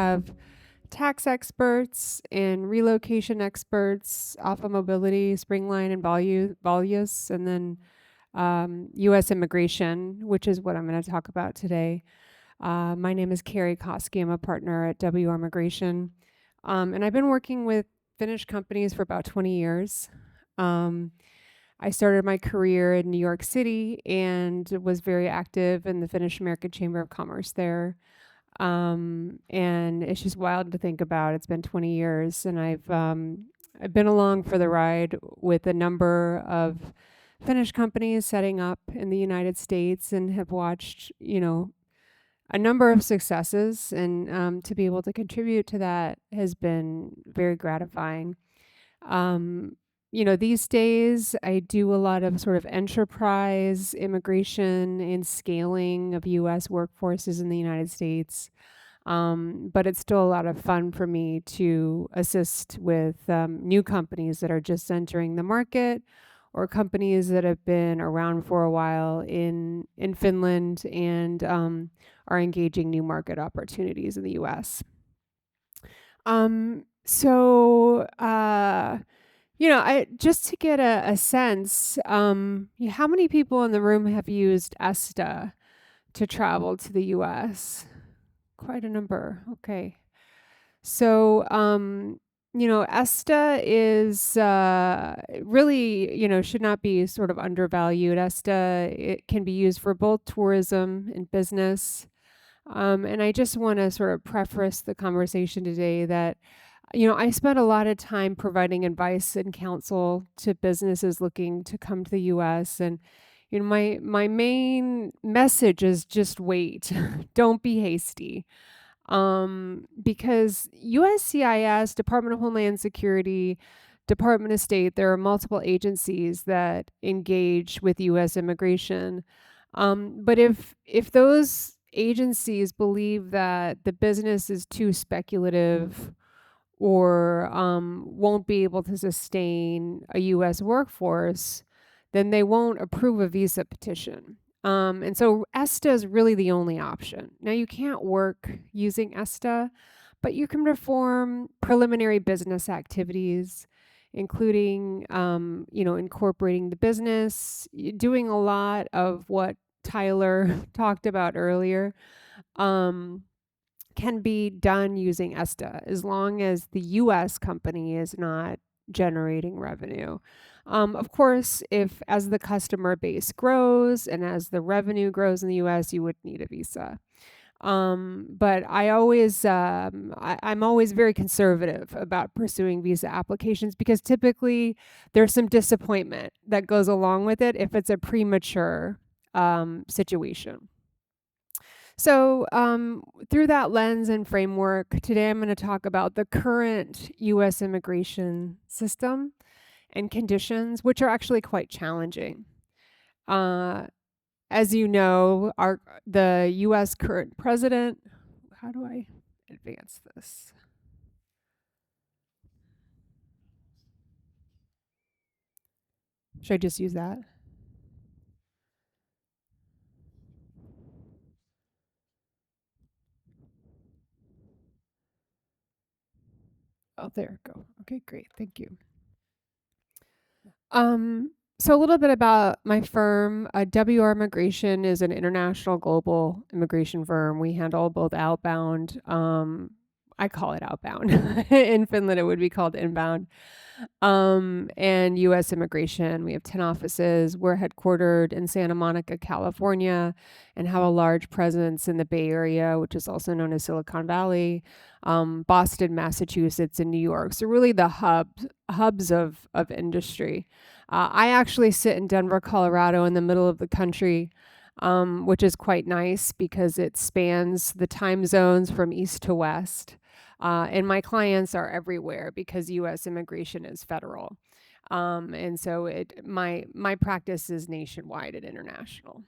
have tax experts and relocation experts, Alfa Mobility, Springline, and Valjas, and then U.S. immigration, which is what I'm going to talk about today. My name is Carrie Koski. I'm a partner at WR Immigration, and I've been working with Finnish companies for about 20 years. I started my career in New York City and was very active in the Finnish American Chamber of Commerce there. And it's just wild to think about. It's been 20 years, and I've been along for the ride with a number of Finnish companies setting up in the United States, and have watched, a number of successes, and to be able to contribute to that has been very gratifying. These days I do a lot of sort of enterprise immigration and scaling of U.S. workforces in the United States. But it's still a lot of fun for me to assist with new companies that are just entering the market, or companies that have been around for a while in Finland and are engaging new market opportunities in the U.S. I just to get a sense, how many people in the room have used ESTA to travel to the U.S.? Quite a number. Okay. So, ESTA is really, should not be sort of undervalued. ESTA, it can be used for both tourism and business. And I just want to sort of preface the conversation today that, I spent a lot of time providing advice and counsel to businesses looking to come to the U.S. And, my main message is just wait. Don't be hasty. Because USCIS, Department of Homeland Security, Department of State, there are multiple agencies that engage with U.S. immigration. But if those agencies believe that the business is too speculative, or won't be able to sustain a U.S. workforce, then they won't approve a visa petition. And so ESTA is really the only option. Now, you can't work using ESTA, but you can perform preliminary business activities, including, incorporating the business, doing a lot of what Tyler talked about earlier. Can be done using ESTA as long as the U.S. company is not generating revenue. Of course, if as the customer base grows and as the revenue grows in the U.S., you would need a visa. But I'm always very conservative about pursuing visa applications, because typically there's some disappointment that goes along with it if it's a premature situation. So through that lens and framework, today I'm going to talk about the current U.S. immigration system and conditions, which are actually quite challenging. As you know, the U.S. current president, how do I advance this? Should I just use that? Oh, there we go. Okay, great. Thank you. So a little bit about my firm. WR Immigration is an international global immigration firm. We handle both outbound, I call it outbound. In Finland, it would be called inbound. And U.S. immigration. We have 10 offices. We're headquartered in Santa Monica, California, and have a large presence in the Bay Area, which is also known as Silicon Valley, Boston, Massachusetts, and New York. So really the hubs of industry. I actually sit in Denver, Colorado, in the middle of the country, which is quite nice because it spans the time zones from east to west. And my clients are everywhere because U.S. immigration is federal. And so my practice is nationwide and international.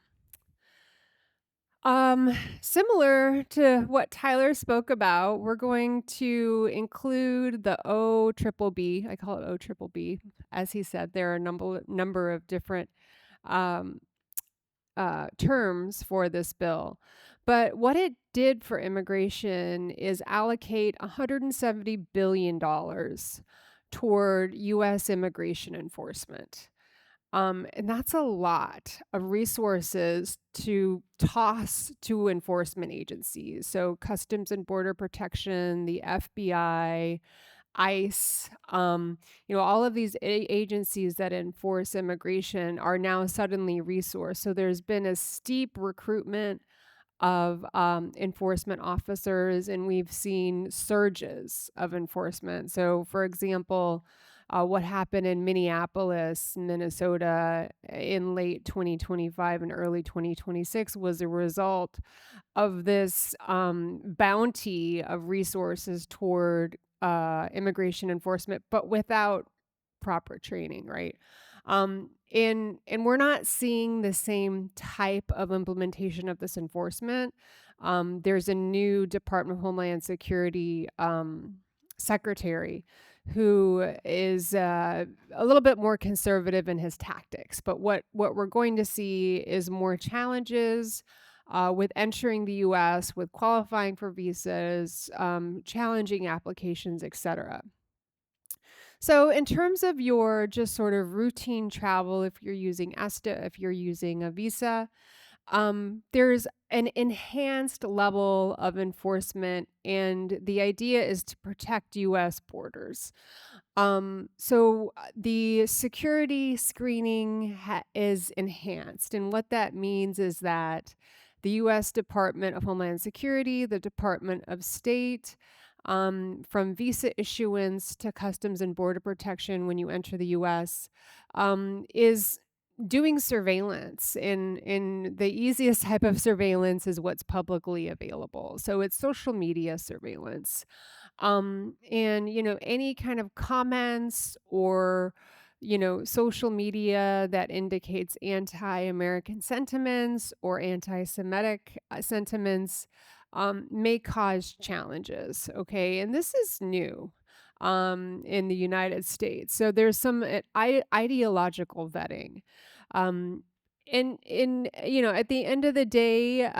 Similar to what Tyler spoke about, we're going to include the OBBB. I call it OBBB. As he said, there are a number of different terms for this bill. But what it did for immigration is allocate $170 billion toward U.S. immigration enforcement. And that's a lot of resources to toss to enforcement agencies. So Customs and Border Protection, the FBI, ICE, all of these agencies that enforce immigration are now suddenly resourced. So there's been a steep recruitment of enforcement officers, and we've seen surges of enforcement. So, for example, what happened in Minneapolis, Minnesota in late 2025 and early 2026 was a result of this bounty of resources toward immigration enforcement, but without proper training, right? And we're not seeing the same type of implementation of this enforcement. There's a new Department of Homeland Security secretary who is a little bit more conservative in his tactics. But what we're going to see is more challenges with entering the U.S., with qualifying for visas, challenging applications, etc. So in terms of your just sort of routine travel, if you're using ESTA, if you're using a visa, there's an enhanced level of enforcement, and the idea is to protect U.S. borders. The security screening is enhanced, and what that means is that the U.S. Department of Homeland Security, the Department of State, from visa issuance to Customs and Border Protection when you enter the U.S., is doing surveillance. In the easiest type of surveillance is what's publicly available. So it's social media surveillance. And any kind of comments or social media that indicates anti-American sentiments or anti-Semitic sentiments may cause challenges. Okay, and this is new in the United States. So there's some ideological vetting. Um, and at the end of the day,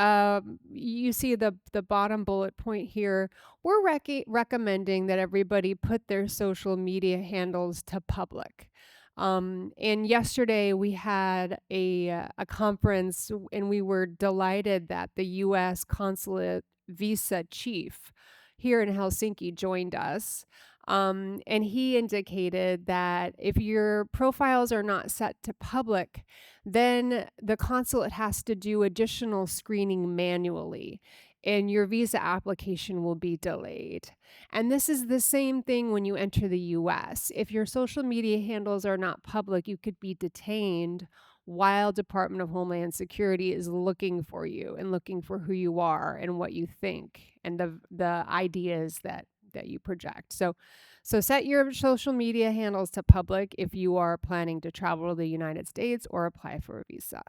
you see the bottom bullet point here. We're recommending that everybody put their social media handles to public. And yesterday we had a conference, and we were delighted that the U.S. Consulate Visa Chief here in Helsinki joined us. And he indicated that if your profiles are not set to public, then the consulate has to do additional screening manually, and your visa application will be delayed. And this is the same thing when you enter the US. If your social media handles are not public, you could be detained while Department of Homeland Security is looking for you and looking for who you are and what you think and the ideas that you project. So set your social media handles to public if you are planning to travel to the United States or apply for a visa.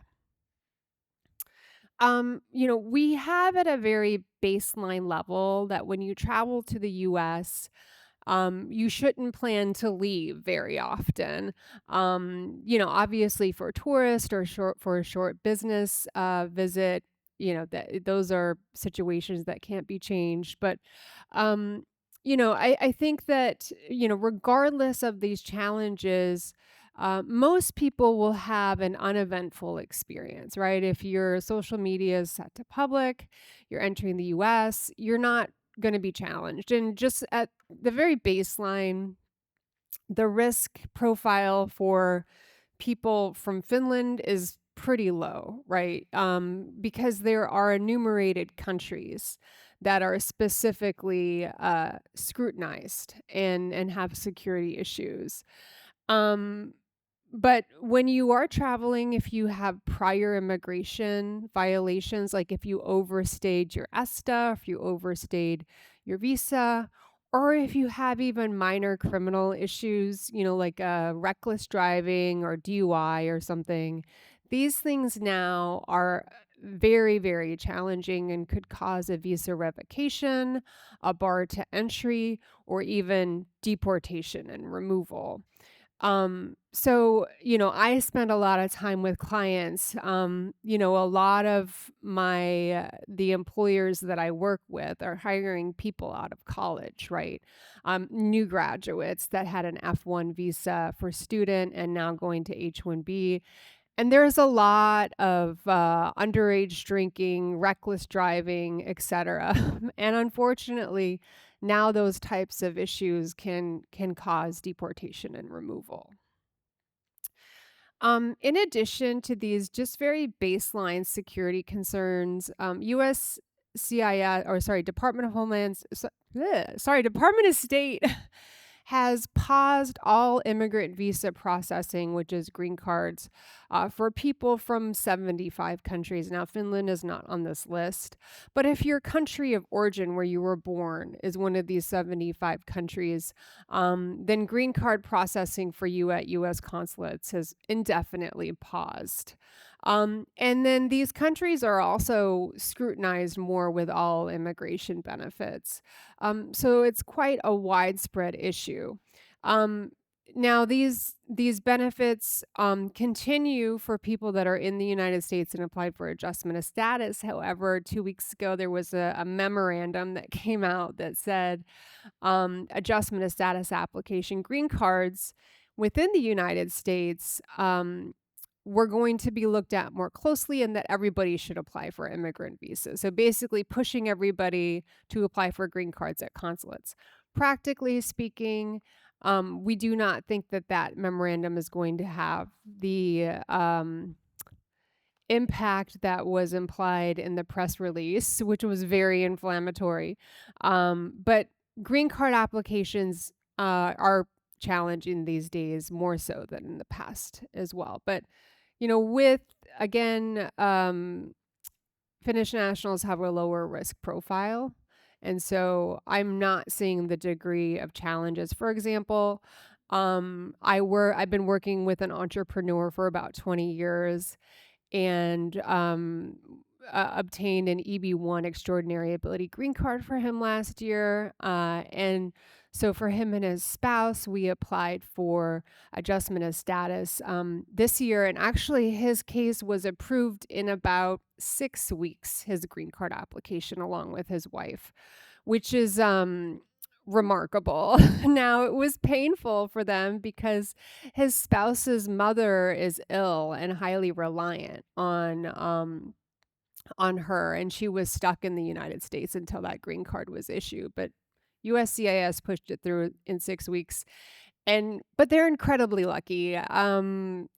We have at a very baseline level that when you travel to the US, you shouldn't plan to leave very often. Obviously for a tourist or for a short business visit, those are situations that can't be changed. But I think that regardless of these challenges, most people will have an uneventful experience, right? If your social media is set to public, you're entering the US, you're not going to be challenged. And just at the very baseline, the risk profile for people from Finland is pretty low, right? Because there are enumerated countries that are specifically scrutinized and have security issues. Um, but when you are traveling, if you have prior immigration violations, like if you overstayed your ESTA, if you overstayed your visa, or if you have even minor criminal issues, like reckless driving or DUI or something, these things now are very, very challenging and could cause a visa revocation, a bar to entry, or even deportation and removal. So, I spend a lot of time with clients. A lot of the employers that I work with are hiring people out of college, right? New graduates that had an F1 visa for student and now going to H1B. And there's a lot of underage drinking, reckless driving, etc. And unfortunately, now those types of issues can cause deportation and removal. In addition to these just very baseline security concerns, Department of Department of State has paused all immigrant visa processing, which is green cards, for people from 75 countries. Now, Finland is not on this list, but if your country of origin, where you were born, is one of these 75 countries, then green card processing for you at U.S. consulates has indefinitely paused. And then these countries are also scrutinized more with all immigration benefits. So it's quite a widespread issue. Um, Now, these benefits continue for people that are in the United States and applied for adjustment of status. However, 2 weeks ago, there was a memorandum that came out that said adjustment of status application green cards within the United States were going to be looked at more closely and that everybody should apply for immigrant visas. So basically pushing everybody to apply for green cards at consulates. Practically speaking, we do not think that that memorandum is going to have the impact that was implied in the press release, which was very inflammatory. But green card applications are challenging these days more so than in the past as well. But with again, Finnish nationals have a lower risk profile. And so I'm not seeing the degree of challenges. For example, I've been working with an entrepreneur for about 20 years and obtained an EB1 extraordinary ability green card for him last year. And so for him and his spouse, we applied for adjustment of status this year. And actually, his case was approved in about 6 weeks, his green card application, along with his wife, which is remarkable. Now, it was painful for them because his spouse's mother is ill and highly reliant on her, and she was stuck in the United States until that green card was issued. But USCIS pushed it through in 6 weeks, but they're incredibly lucky. And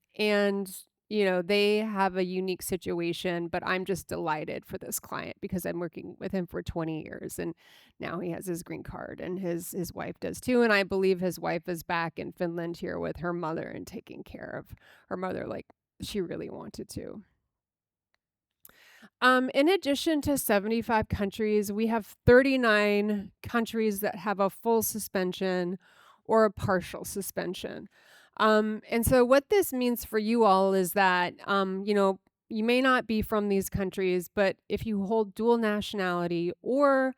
they have a unique situation, but I'm just delighted for this client because I'm working with him for 20 years and now he has his green card and his wife does too. And I believe his wife is back in Finland here with her mother and taking care of her mother like she really wanted to. In addition to 75 countries, we have 39 countries that have a full suspension or a partial suspension. And so what this means for you all is that, you may not be from these countries, but if you hold dual nationality or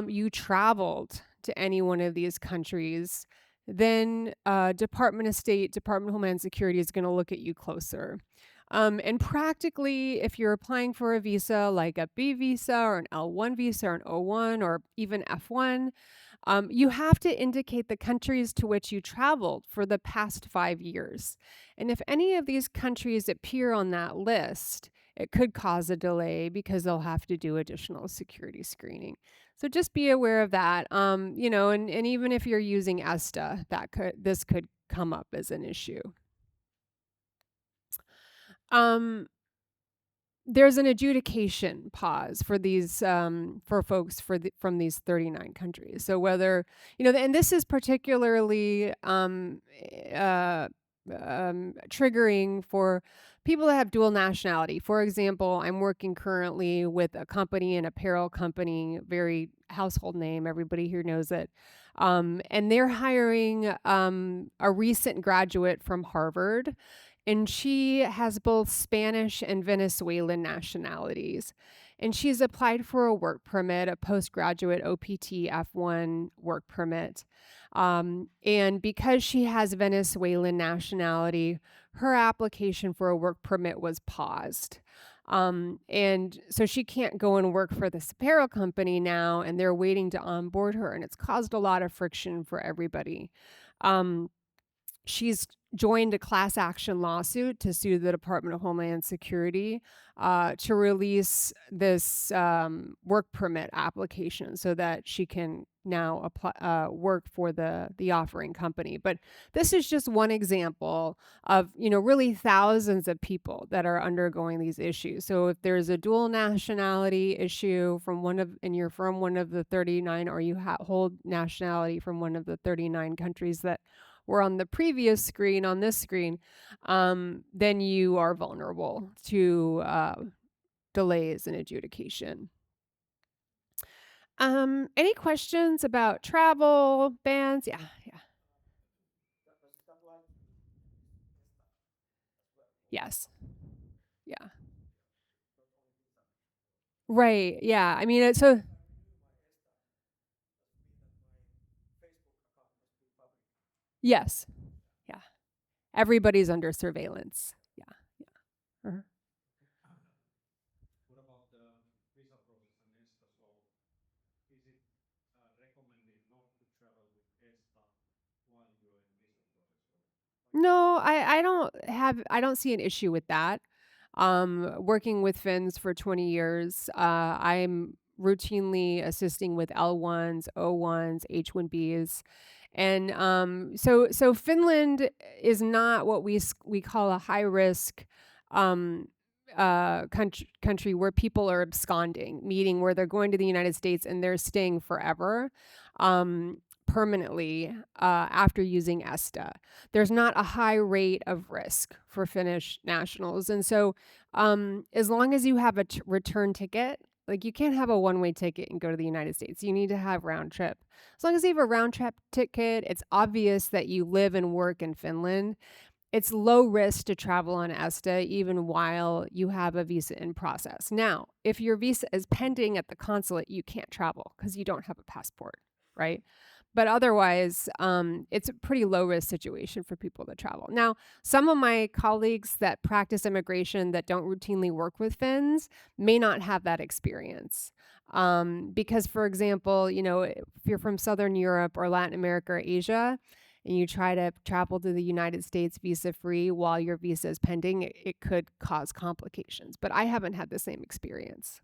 you traveled to any one of these countries, then Department of State, Department of Homeland Security is going to look at you closer. And practically, if you're applying for a visa like a B visa or an L1 visa or an O1 or even F1, you have to indicate the countries to which you traveled for the past 5 years. And if any of these countries appear on that list, it could cause a delay because they'll have to do additional security screening. So just be aware of that. And even if you're using ESTA, this could come up as an issue. There's an adjudication pause for these for folks from these 39 countries. So whether and this is particularly triggering for people that have dual nationality. For example, I'm working currently with a company, an apparel company, very household name. Everybody here knows it. And they're hiring a recent graduate from Harvard. and she has both Spanish and Venezuelan nationalities. And she's applied for a work permit, a postgraduate OPT F1 work permit. And because she has Venezuelan nationality, her application for a work permit was paused. And so she can't go and work for this apparel company now, and they're waiting to onboard her, and it's caused a lot of friction for everybody. Um, she's joined a class action lawsuit to sue the Department of Homeland Security to release this work permit application so that she can now apply, work for the offering company. But this is just one example of, really thousands of people that are undergoing these issues. So if there's a dual nationality issue and you're from one of the 39, or you hold nationality from one of the 39 countries that were on the previous screen, on this screen, then you are vulnerable to delays in adjudication. Any questions about travel bans? Yeah. Yes. Yeah. Right. Yeah. I mean, so yes. Yeah. Everybody's under surveillance. Yeah. Yeah. Uh-huh. No, I don't see an issue with that. Working with Finns for 20 years, I'm routinely assisting with L1s, O1s, H1Bs. And so Finland is not what we call a high risk um, country where people are absconding, meaning where they're going to the United States and they're staying forever. Permanently after using ESTA. There's not a high rate of risk for Finnish nationals. And so as long as you have a return ticket, like you can't have a one-way ticket and go to the United States. You need to have round trip. As long as you have a round trip ticket, it's obvious that you live and work in Finland. It's low risk to travel on ESTA even while you have a visa in process. Now, if your visa is pending at the consulate, you can't travel because you don't have a passport, right? But otherwise, it's a pretty low risk situation for people to travel. Now, some of my colleagues that practice immigration that don't routinely work with Finns may not have that experience. Because, for example, if you're from Southern Europe or Latin America or Asia, and you try to travel to the United States visa free while your visa is pending, it could cause complications. But I haven't had the same experience.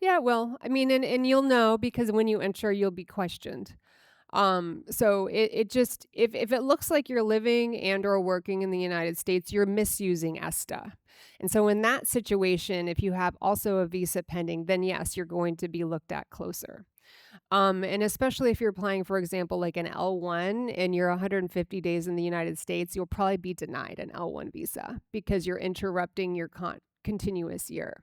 Yeah, well, I mean, and you'll know because when you enter, you'll be questioned. So it just if it looks like you're living and or working in the United States, you're misusing ESTA. And so in that situation, if you have also a visa pending, then yes, you're going to be looked at closer. And especially if you're applying, for example, like an L1 and you're 150 days in the United States, you'll probably be denied an L1 visa because you're interrupting your continuous year.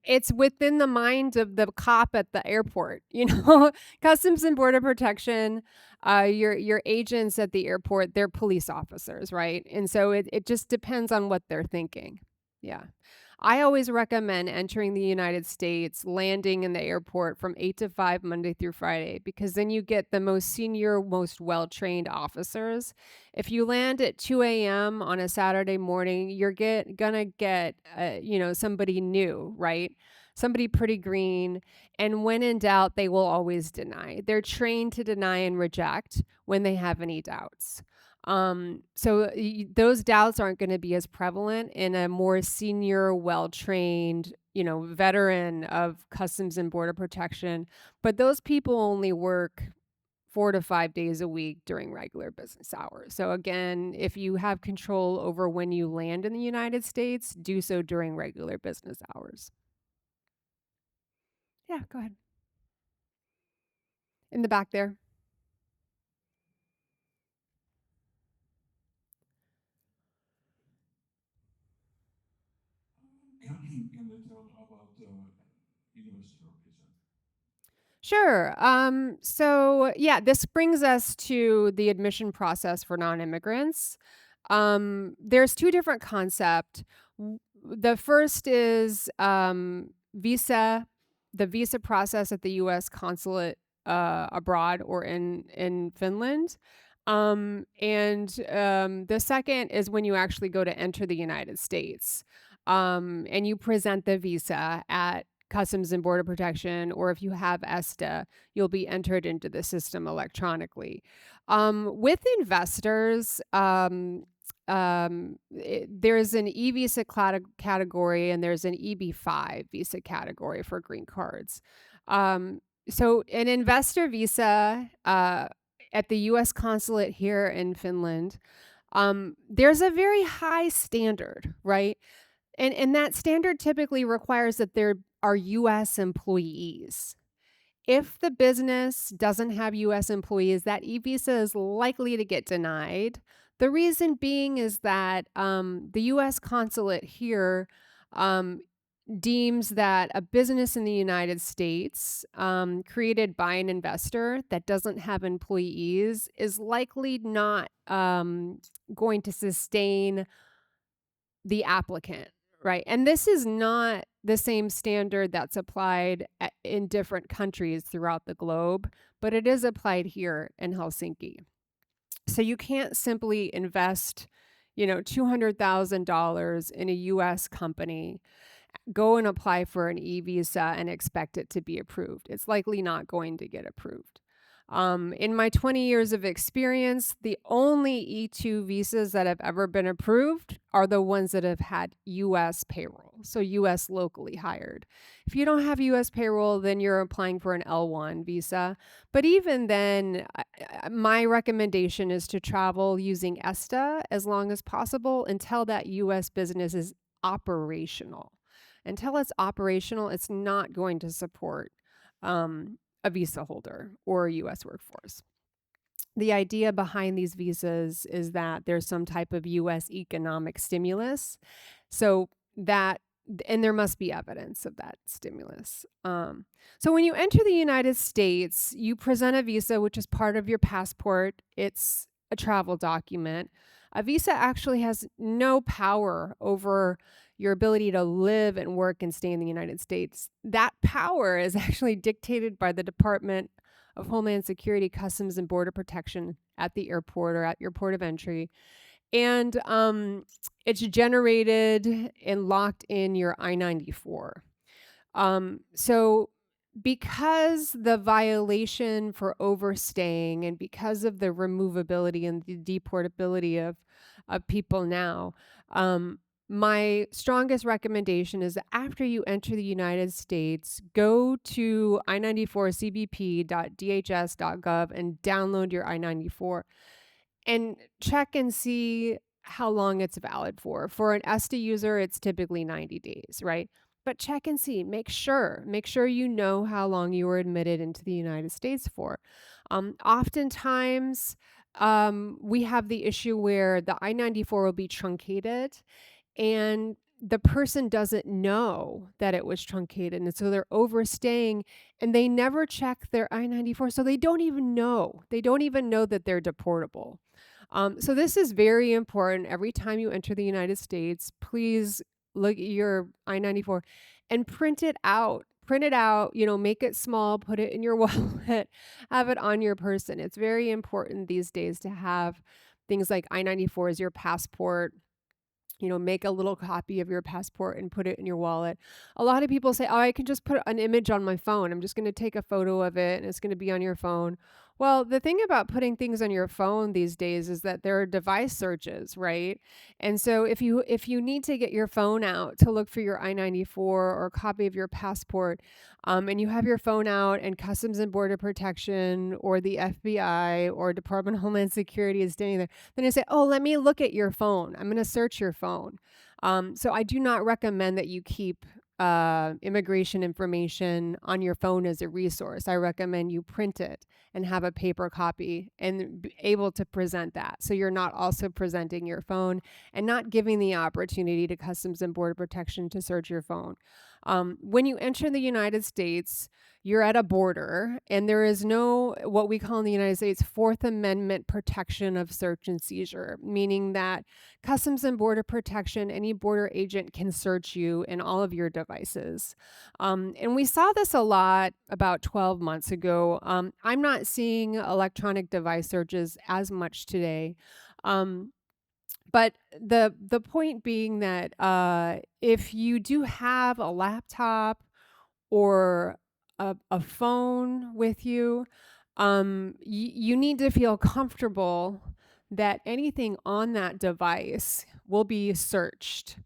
It's within the mind of the cop at the airport, Customs and Border Protection, your agents at the airport, they're police officers, right? And so it just depends on what they're thinking. Yeah. I always recommend entering the United States, landing in the airport from 8 to 5 Monday through Friday, because then you get the most senior, most well-trained officers. If you land at 2 a.m. on a Saturday morning, you're gonna get somebody new, right? Somebody pretty green. And when in doubt, they will always deny. They're trained to deny and reject when they have any doubts. So those doubts aren't going to be as prevalent in a more senior, well-trained, veteran of Customs and Border Protection. But those people only work 4 to 5 days a week during regular business hours. So again, if you have control over when you land in the United States, do so during regular business hours. Yeah, go ahead. In the back there. Can you tell about investor visa? Sure. So yeah, this brings us to the admission process for non-immigrants. There's two different concepts. The first is visa, the visa process at the U.S. consulate abroad or in Finland. And the second is when you actually go to enter the United States, and you present the visa at Customs and Border Protection, or if you have ESTA, you'll be entered into the system electronically. With investors, there's an e-visa category and there's an EB5 visa category for green cards. So an investor visa at the U.S. consulate here in Finland, there's a very high standard, right? And that standard typically requires that there are U.S. employees. If the business doesn't have U.S. employees, that e-visa is likely to get denied. The reason being is that the U.S. consulate here deems that a business in the United States created by an investor that doesn't have employees is likely not going to sustain the applicant, right? And this is not the same standard that's applied in different countries throughout the globe, but it is applied here in Helsinki. So you can't simply invest, $200,000 in a US company, go and apply for an e-visa and expect it to be approved. It's likely not going to get approved. In my 20 years of experience, the only E2 visas that have ever been approved are the ones that have had US payroll, so US locally hired. If you don't have US payroll, then you're applying for an L1 visa. But even then, my recommendation is to travel using ESTA as long as possible until that US business is operational. Until it's operational, it's not going to support a visa holder or a U.S. workforce. The idea behind these visas is that there's some type of U.S. economic stimulus. So that, and there must be evidence of that stimulus. So when you enter the United States, you present a visa, which is part of your passport. It's a travel document. A visa actually has no power over your ability to live and work and stay in the United States. That power is actually dictated by the Department of Homeland Security, Customs and Border Protection at the airport or at your port of entry. And it's generated and locked in your I-94. So because the violation for overstaying and because of the removability and the deportability of people now, my strongest recommendation is that after you enter the United States, go to i94cbp.dhs.gov and download your I-94 and check and see how long it's valid for. For an ESTA user, it's typically 90 days, right? But check and see, make sure you know how long you were admitted into the United States for. Oftentimes, we have the issue where the I-94 will be truncated and the person doesn't know that it was truncated. And so they're overstaying and they never check their I-94. So they don't even know. They don't even know that they're deportable. So this is very important. Every time you enter the United States, please look at your I-94 and print it out. Print it out, make it small, put it in your wallet, have it on your person. It's very important these days to have things like I-94 as your passport. Make a little copy of your passport and put it in your wallet. A lot of people say, oh, I can just put an image on my phone. I'm just going to take a photo of it and it's going to be on your phone. Well, the thing about putting things on your phone these days is that there are device searches, right? And so if you need to get your phone out to look for your I-94 or a copy of your passport, and you have your phone out and Customs and Border Protection or the FBI or Department of Homeland Security is standing there, then I say, oh, let me look at your phone. I'm going to search your phone. So I do not recommend that you keep immigration information on your phone as a resource, I recommend you print it and have a paper copy and be able to present that. So you're not also presenting your phone and not giving the opportunity to Customs and Border Protection to search your phone. When you enter the United States, you're at a border, and there is no, what we call in the United States, Fourth Amendment protection of search and seizure, meaning that Customs and Border Protection, any border agent can search you and all of your devices. And we saw this a lot about 12 months ago. I'm not seeing electronic device searches as much today. But the point being that if you do have a laptop or a phone with you, you need to feel comfortable that anything on that device will be searched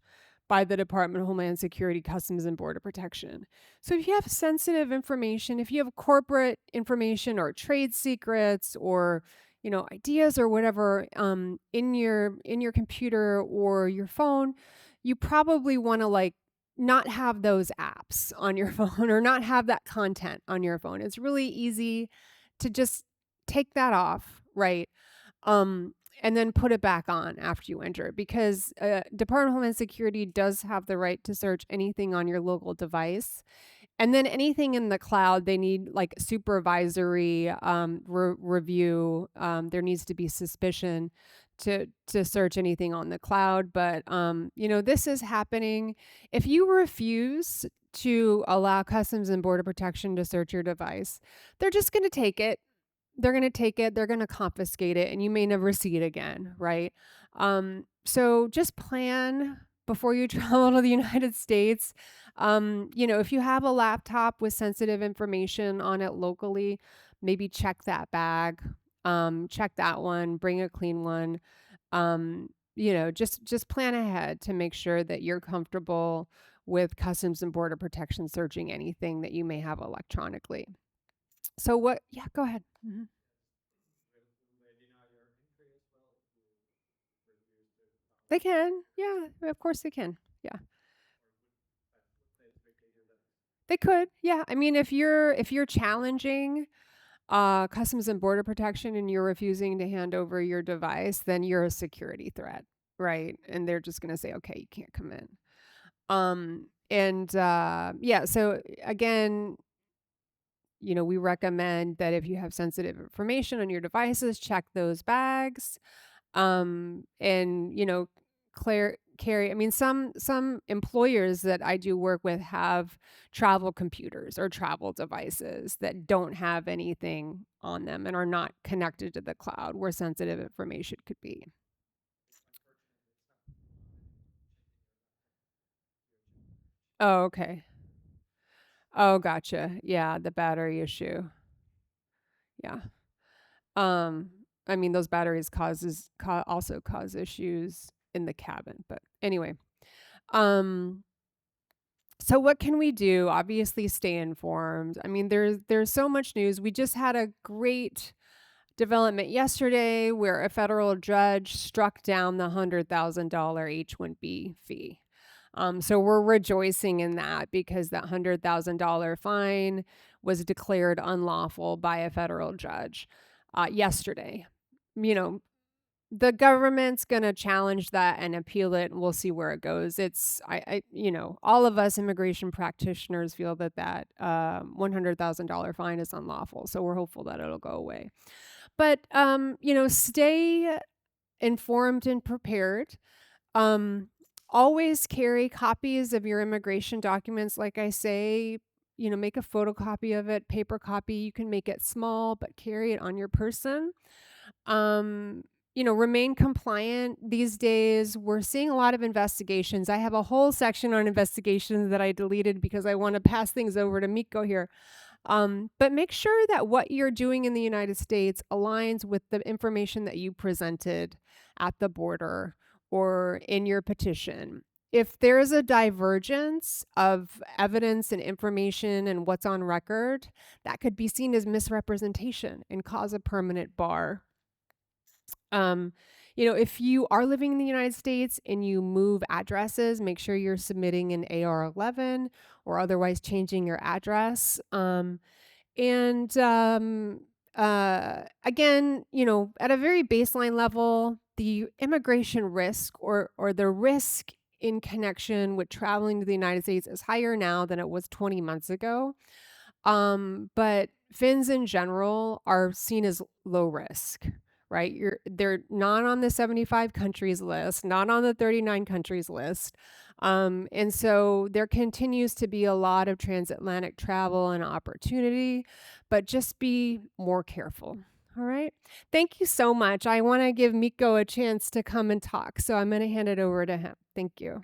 by the Department of Homeland Security, Customs and Border Protection. So if you have sensitive information, if you have corporate information or trade secrets or ideas or whatever in your computer or your phone, you probably want to not have those apps on your phone or not have that content on your phone. It's really easy to just take that off, right? And then put it back on after you enter, because Department of Homeland Security does have the right to search anything on your local device. And then anything in the cloud, they need like supervisory review. There needs to be suspicion to search anything on the cloud. But, this is happening. If you refuse to allow Customs and Border Protection to search your device, they're just going to take it. They're going to take it, they're going to confiscate it, and you may never see it again, right? So just plan before you travel to the United States. If you have a laptop with sensitive information on it locally, maybe check that bag, check that one, bring a clean one. Just plan ahead to make sure that you're comfortable with Customs and Border Protection searching anything that you may have electronically. So what? Yeah, go ahead. Mm-hmm. They can. Yeah, of course they can. Yeah. They could. Yeah. I mean, if you're challenging Customs and Border Protection and you're refusing to hand over your device, then you're a security threat, right? And they're just going to say, "Okay, you can't come in." Yeah, so again, we recommend that if you have sensitive information on your devices, check those bags. And carry, I mean, some employers that I do work with have travel computers or travel devices that don't have anything on them and are not connected to the cloud where sensitive information could be. Oh, okay. Oh, gotcha. Yeah, the battery issue. Yeah. um I mean, those batteries also cause issues in the cabin, but anyway. um So what can we do? Obviously, stay informed. I mean, there's so much news. We just had a great development yesterday where a federal judge struck down the $100,000 H-1B fee. So we're rejoicing in that because that $100,000 fine was declared unlawful by a federal judge yesterday. You know, the government's going to challenge that and appeal it, and we'll see where it goes. All of us immigration practitioners feel that $100,000 fine is unlawful. So we're hopeful that it'll go away. But, stay informed and prepared. Always carry copies of your immigration documents. Like I say, make a photocopy of it, paper copy. You can make it small, but carry it on your person. Remain compliant. These days, we're seeing a lot of investigations. I have a whole section on investigations that I deleted because I want to pass things over to Miko here. But make sure that what you're doing in the United States aligns with the information that you presented at the border or in your petition. If there is a divergence of evidence and information and what's on record, that could be seen as misrepresentation and cause a permanent bar. If you are living in the United States and you move addresses, make sure you're submitting an AR11 or otherwise changing your address. Again, at a very baseline level, the immigration risk or the risk in connection with traveling to the United States is higher now than it was 20 months ago. But Finns in general are seen as low risk, right? They're not on the 75 countries list, not on the 39 countries list. And so there continues to be a lot of transatlantic travel and opportunity, but just be more careful. All right. Thank you so much. I want to give Miko a chance to come and talk. So I'm going to hand it over to him. Thank you.